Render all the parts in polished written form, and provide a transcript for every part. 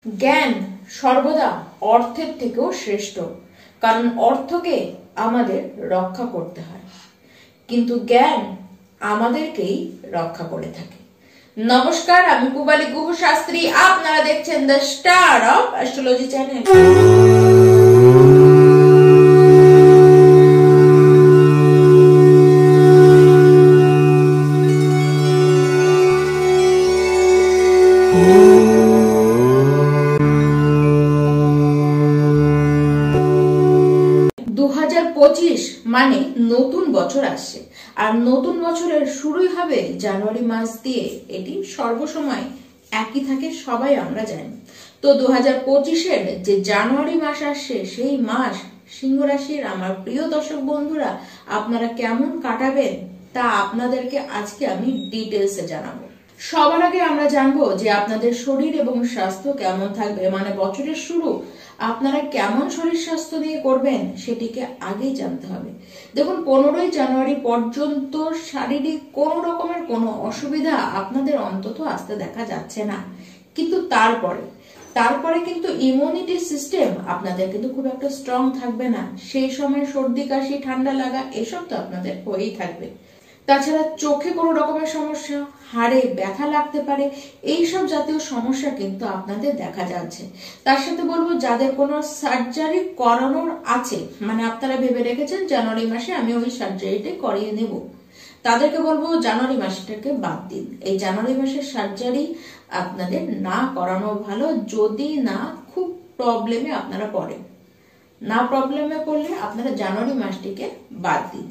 জ্ঞান সর্বদা অর্থের থেকেও শ্রেষ্ঠ, কারণ অর্থকে আমাদের রক্ষা করতে হয়, কিন্তু জ্ঞান আমাদেরকেই রক্ষা করে থাকে। নমস্কার, আমি পূবালী গুহ শাস্ত্রী, আপনারা দেখছেন the star of astrology channel. 2025 মানে নতুন বছর আসছে, আর নতুন বছরের শুরুই হবে জানুয়ারি মাস দিয়ে। এটি সর্বসময় একই থাকে, সবাই আমরা জানি। তো 2025-এর যে জানুয়ারি মাস আসছে, সেই মাস সিংহ রাশির আমার প্রিয় দর্শক বন্ধুরা আপনারা কেমন কাটাবেন তা আপনাদেরকে আজকে আমি ডিটেলসে জানাবো। সবার আগে আমরা জানবো যে আপনাদের শরীর এবং স্বাস্থ্য কেমন থাকবে, মানে বছরের শুরু আপনারা কেমন শরীর স্বাস্থ্য নিয়ে করবেন সেটিকে আগেই জানতে হবে। দেখুন, 15ই জানুয়ারি পর্যন্ত শারীরিক কোন রকমের কোনো অসুবিধা আপনাদের অন্তত আসতে দেখা যাচ্ছে না, কিন্তু তারপরে কিন্তু ইমিউনিটি সিস্টেম আপনাদের কিন্তু খুব একটা স্ট্রং থাকবে না। সেই সময় সর্দি কাশি ঠান্ডা লাগা এসব তো আপনাদের হয়েই থাকবে। তাছাড়া চোখে কোনো রকমের সমস্যা, হাড়ে ব্যথা লাগতে পারে, এইসব জাতীয় সমস্যা কিন্তু আপনাদের দেখা যাচ্ছে। তার সাথে বলবো, যাদের কোনো সার্জারি করানোর আছে, মানে আপনারা ভেবে রেখেছেন জানুয়ারি মাসে আমি ওই সার্জারিটা করিয়ে নেব, তাদেরকে বলবো জানুয়ারি মাসটাকে বাদ দিন। এই জানুয়ারি মাসের সার্জারি আপনাদের না করানো ভালো, যদি না খুব প্রবলেমে আপনারা পড়েন। না প্রবলেমে পড়লে আপনারা জানুয়ারি মাসটিকে বাদ দিন।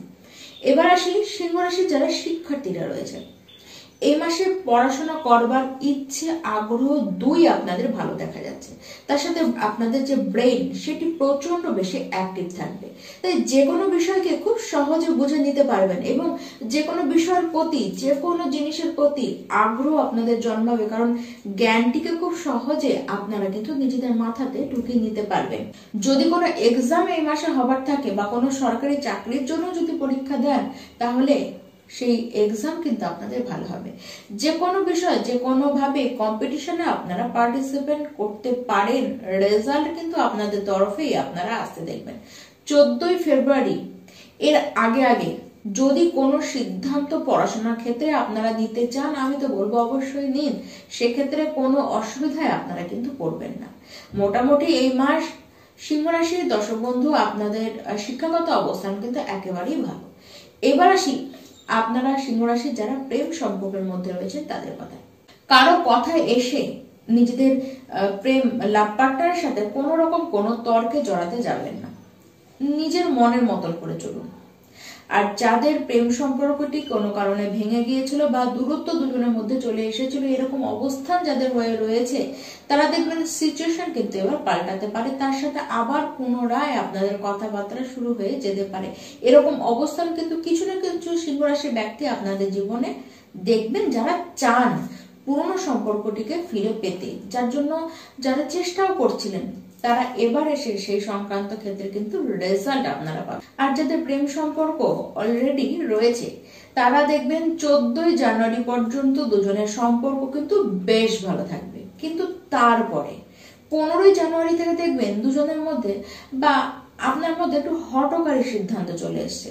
এবার আসি সিংহ রাশির যারা শিক্ষার্থীরা রয়েছে, এই মাসে পড়াশোনা করবার ইচ্ছে আগ্রহ দুই আপনাদের ভালো দেখা যাচ্ছে। তার সাথে আপনাদের যে ব্রেন সেটি প্রচন্ড বেশি অ্যাক্টিভ থাকবে, তাই যে কোনো বিষয়কে খুব সহজে বুঝে নিতে পারবেন এবং যে কোনো বিষয়ের প্রতি, যে কোনো জিনিসের প্রতি আগ্রহ আপনাদের জন্মাবে, কারণ জ্ঞানটিকে খুব সহজে আপনারা কিন্তু নিজেদের মাথাতে ঢুকিয়ে নিতে পারবেন। যদি কোনো এক্সাম এই মাসে হবার থাকে বা কোনো সরকারি চাকরির জন্য যদি পরীক্ষা দেন, তাহলে সেই এক্সাম কিন্তু আপনাদের ভালো হবে। যে কোনো বিষয়, যে কোনো ভাবে কম্পিটিশনে আপনারা পার্টিসিপেট করতে পারেন, রেজাল্ট কিন্তু আপনাদের তরফেই আপনারা আসতে দেখবেন। 14ই ফেব্রুয়ারি এর আগে যদি কোনো সিদ্ধান্ত পড়াশোনার ক্ষেত্রে আপনারা নিতে চান, আমি তো বলবো অবশ্যই নিন, সেক্ষেত্রে কোনো অসুবিধায় আপনারা কিন্তু পড়বেন না। মোটামুটি এই মাস সিংহ রাশির দর্শক বন্ধু আপনাদের শিক্ষাগত অবস্থান কিন্তু একেবারেই ভালো। এবার আসি আপনারা সিংহ রাশির যারা প্রেম সম্পর্কের মধ্যে রয়েছেন তাদের কথা। কারো কথায় এসে নিজেদের প্রেম লাভ পার্টনারের সাথে কোনো রকম কোনো তর্কে জড়াতে যাবেন না, নিজের মনের মতন করে চলুন। আর যাদের প্রেম সম্পর্কটি কোনো কারণে ভেঙে গিয়েছিল বা দূরত্ব দুজনের মধ্যে চলে এসেছিল, এরকম অবস্থান যাদের হয়ে রয়েছে, তারা দেখবেন সিচুয়েশন কিন্তু এবার পাল্টাতে পারে, তার সাথে আবার পুনরায় আপনাদের কথাবার্তা শুরু হয়ে যেতে পারে। এরকম অবস্থান কিন্তু কিছু না কিছু সিংহ রাশির ব্যক্তি আপনাদের জীবনে দেখবেন, যারা চান পুরনো সম্পর্কটিকে ফিরে পেতে, যার জন্য যারা চেষ্টাও করছিলেন, তারা এবার এসে সেই সংক্রান্ত ক্ষেত্রে কিন্তু রেজাল্ট আপনারা পাবেন। আর যাদের প্রেম সম্পর্ক অলরেডি রয়েছে, তারা দেখবেন 14ই জানুয়ারি পর্যন্ত দুজনের সম্পর্ক কিন্তু বেশ ভালো থাকবে, কিন্তু তারপরে 15ই জানুয়ারি থেকে দেখবেন দুজনের মধ্যে বা আপনার মধ্যে একটু হঠকারী সিদ্ধান্ত চলে এসছে।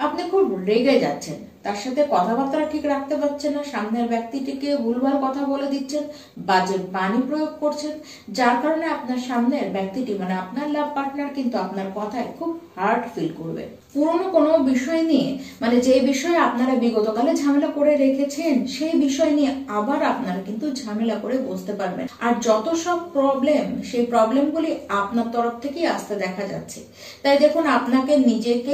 আপনি খুব রেগে যাচ্ছেন, তার সাথে কথাবার্তা ঠিক রাখতে পারছেন না, সামনের ব্যক্তিটিকে ভুলভাল কথা বলে দিচ্ছেন, বাজে বাণী প্রয়োগ করছেন, যার কারণে আপনার সামনের ব্যক্তিটি, মানে আপনার লাভ পার্টনার, কিন্তু আপনার কথায় খুব হার্ট ফিল করবে। পুরনো কোনো বিষয় নিয়ে, মানে যে বিষয়ে আপনারা বিগতকালে ঝামেলা করে রেখেছেন, সেই বিষয় নিয়ে আবার আপনারা কিন্তু ঝামেলা করে বসতে পারবেন। আর যত সব প্রবলেম, সেই প্রবলেমগুলি আপনার তরফ থেকেই আসতে দেখা যাচ্ছে। তাই দেখুন, আপনাকে নিজেকে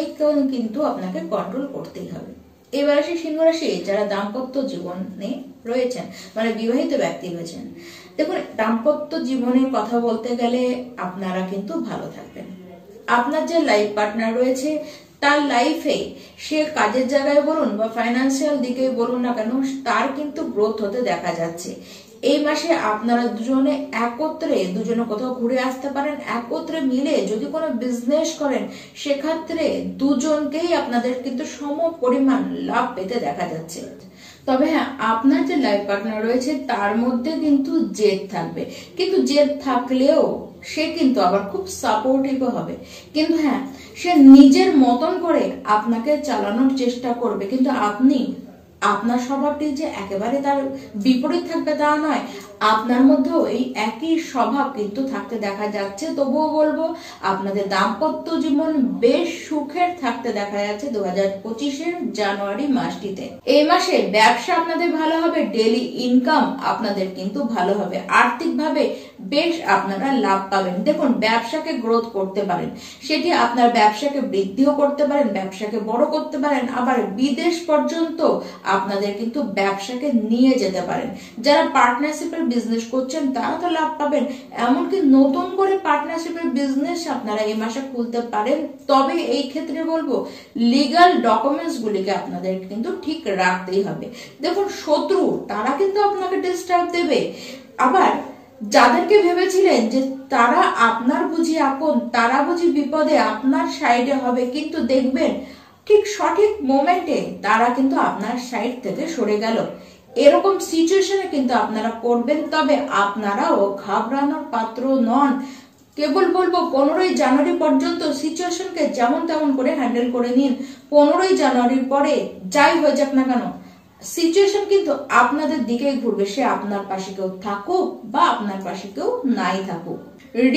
কিন্তু আপনাকে কন্ট্রোল করতেই হবে। এবার আসি সিংহ রাশি যারা দাম্পত্য জীবনে রয়েছেন, মানে বিবাহিত ব্যক্তি রয়েছেন। দেখুন, দাম্পত্য জীবনের কথা বলতে গেলে আপনারা কিন্তু ভালো থাকবেন। আপনার যে লাইফ পার্টনার রয়েছে, তার লাইফে সে কাজের জায়গায় বলুন বা ফাইন্যান্সিয়াল দিকে বলুন না কেন, তার কিন্তু গ্রোথ হতে দেখা যাচ্ছে। এই মাসে আপনারা দুজনে একত্রে কোথাও ঘুরে আসতে পারেন। একত্রে মিলে যদি কোনো বিজনেস করেন, সেক্ষেত্রে দুজনকেই আপনাদের কিন্তু সম পরিমাণ লাভ পেতে দেখা যাচ্ছে। তবে হ্যাঁ, আপনার যে লাইফ পার্টনার রয়েছে তার মধ্যে কিন্তু জেদ থাকবে, কিন্তু জেদ থাকলেও সে কিন্তু আবার খুব সাপোর্টিভ হবে। কিন্তু হ্যাঁ, সে নিজের মতন করে আপনাকে চালানোর চেষ্টা করবে, কিন্তু আপনি আপনার স্বভাবটি যে একেবারে তার বিপরীত থাকবে তা নয়, আপনার মধ্যেও এই একই স্বভাব কিন্তু থাকতে দেখা যাচ্ছে। তবুও বলবো আপনাদের দাম্পত্য জীবন বেশ সুখের থাকতে দেখা যাচ্ছে 2025-এর জানুয়ারি মাসটিতে। এই মাসে ব্যবসা আপনাদের ভালো হবে, ডেইলি ইনকাম আপনাদের কিন্তু ভালো হবে, আর্থিকভাবে বেশ আপনারা লাভ পাবেন। দেখুন, ব্যবসাকে গ্রোথ করতে পারেন, সেটি আপনার ব্যবসাকে বৃদ্ধিও করতে পারেন, ব্যবসাকে বড় করতে পারেন, আবার বিদেশ পর্যন্ত আপনাদের কিন্তু ব্যবসাকে নিয়ে যেতে পারেন। যারা পার্টনারশিপের বিজনেস করছেন তারা তো লাভ পাবেন, এমনকি নতুন করে পার্টনারশিপের বিজনেস আপনারা এই মাসে খুলতে পারেন। তবে এই ক্ষেত্রে বলবো লিগ্যাল ডকুমেন্টস গুলিকে আপনাদের কিন্তু ঠিক রাখতেই হবে। দেখুন, শত্রু তারা কিন্তু আপনাকে ডিস্টার্ব দেবে, আবার যাদেরকে ভেবেছিলেন যে তারা আপনার বুঝি আপন, তারা বুঝি বিপদে আপনার সাইডে হবে, কিন্তু দেখবেন ঠিক সঠিক মোমেন্টে তারা কিন্তু আপনার সাইড থেকে সরে গেল। এরকম সিচুয়েশনে কিন্তু আপনারা পড়বেন। তবে আপনারাও ঘাবড়ানোর পাত্র নন। কেবল বলবো 15ই জানুয়ারি পর্যন্ত সিচুয়েশনকে যেমন তেমন করে হ্যান্ডেল করে নিন। 15ই জানুয়ারির পরে যাই হয়ে যাক না কেন, সিচুয়েশন কিন্তু আপনাদের দিকেই ঘুরবে, সে আপনার পাশে কেউ থাকুক বা আপনার পাশে কেউ নাই থাকুক।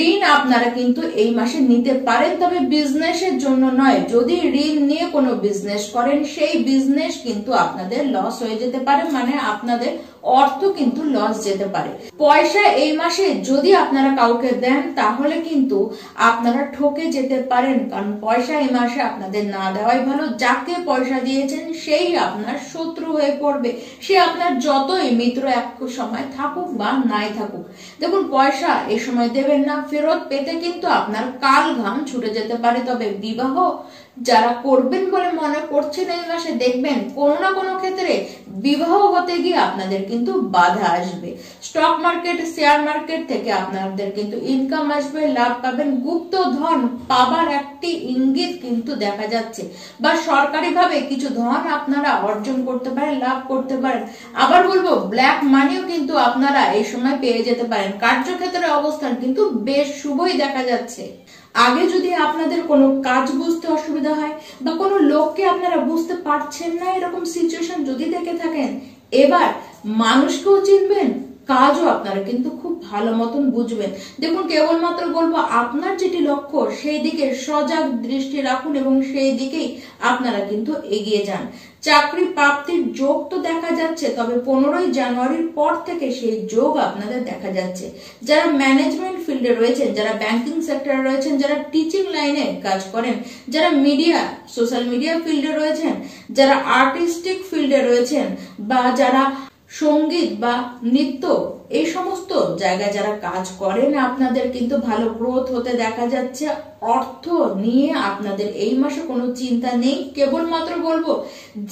ঋণ আপনারা কিন্তু এই মাসে নিতে পারেন, তবে বিজনেসের জন্য নয়। যদি ঋণ নিয়ে কোনো বিজনেস করেন সেই বিজনেস কিন্তু আপনাদের লস হয়ে যেতে পারে, মানে আপনাদের অর্থ কিন্তু লস যেতে পারে। পয়সা এই মাসে যদি আপনারা কাউকে দেন তাহলে কিন্তু আপনারা ঠকে যেতে পারেন, কারণ পয়সা এই মাসে আপনাদের না দেওয়াই ভালো। যাকে পয়সা দিয়েছেন সেই আপনার শত্রু হয়ে পড়বে, সে আপনার যতই মিত্র এক সময় থাকুক বা নাই থাকুক। দেখুন, পয়সা এই সময় দেবেন না, ফেরত পেতে কিন্তু আপনার কাল ঘাম ছুটে যেতে পারে। তবে বিবাহ যারা করবেন বলে মনে করছেন এই মাসে, দেখবেন কোনো না কোনো ক্ষেত্রে বিবাহ হতে গিয়ে আপনাদের কিন্তু বাধা আসবে। স্টক মার্কেট, শেয়ার মার্কেট থেকে আপনাদের কিন্তু ইনকাম আসবে, লাভ পাবেন, গুপ্ত ধন পাবার একটি ইঙ্গিত কিন্তু দেখা যাচ্ছে, বা সরকারিভাবে কিছু ধন আপনারা অর্জন করতে পারেন, লাভ করতে পারেন। আবার বলবো ব্ল্যাক মানিও কিন্তু আপনারা এই সময় পেয়ে যেতে পারেন। কার্যক্ষেত্রের অবস্থান কিন্তু বেশ শুভই দেখা যাচ্ছে। আগে যদি আপনাদের কোনো কাজ বুঝতে অসুবিধা হয় বা কোনো লোককে আপনারা বুঝতে পারছেন না, এরকম সিচুয়েশন যদি দেখে থাকেন, এবার মানুষকেও চিনবেন, কাজও আপনারা কিন্তু খুব ভালো মতন বুঝবেন। দেখুন, কেবলমাত্র বলবো আপনার যেটি লক্ষ্য সেই দিকে সজাগ দৃষ্টি রাখুন এবং সেই দিকেই আপনারা কিন্তু এগিয়ে যান। চাকরি প্রাপ্তির যোগ তো দেখা যাচ্ছে, তবে 15ই জানুয়ারির পর থেকে সেই যোগ আপনাদের দেখা যাচ্ছে। যারা ম্যানেজমেন্ট ফিল্ডে রয়েছেন, যারা ব্যাংকিং সেক্টরে রয়েছেন, যারা টিচিং লাইনে কাজ করেন, যারা মিডিয়া, সোশ্যাল মিডিয়া ফিল্ডে রয়েছেন, যারা আর্টিস্টিক ফিল্ডে রয়েছেন, বা যারা সঙ্গীত বা নৃত্য এই সমস্ত জায়গায় যারা কাজ করেন, আপনাদের কিন্তু ভালো গ্রোথ হতে দেখা যাচ্ছে। অর্থ নিয়ে আপনাদের এই মাসে কোনো চিন্তা নেই। কেবলমাত্র বলবো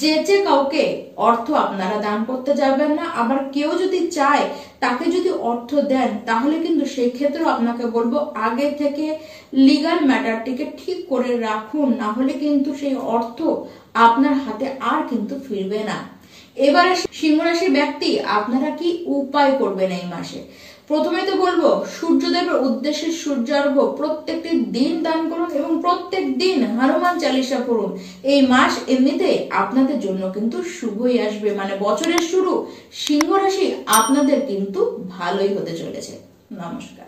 যে কাউকে অর্থ আপনারা দান করতে যাবেন না। আবার কেউ যদি চায় তাকে যদি অর্থ দেন তাহলে কিন্তু সেই ক্ষেত্রে আপনাকে বলবো আগে থেকে লিগ্যাল ম্যাটারটিকে ঠিক করে রাখুন, না হলে কিন্তু সেই অর্থ আপনার হাতে আর কিন্তু ফিরবে না। এবারে সিংহ রাশির ব্যক্তি আপনারা কি উপায় করবেন এই মাসে? প্রথমে তো বলবো সূর্যদেবের উদ্দেশ্যে সূর্যার্ঘ প্রত্যেকটি দিন দান করুন এবং প্রত্যেক দিন হনুমান চালিসা পড়ুন। এই মাস এমনিতে আপনাদের জন্য কিন্তু শুভই আসবে, মানে বছরের শুরু সিংহ রাশি আপনাদের কিন্তু ভালোই হতে চলেছে। নমস্কার।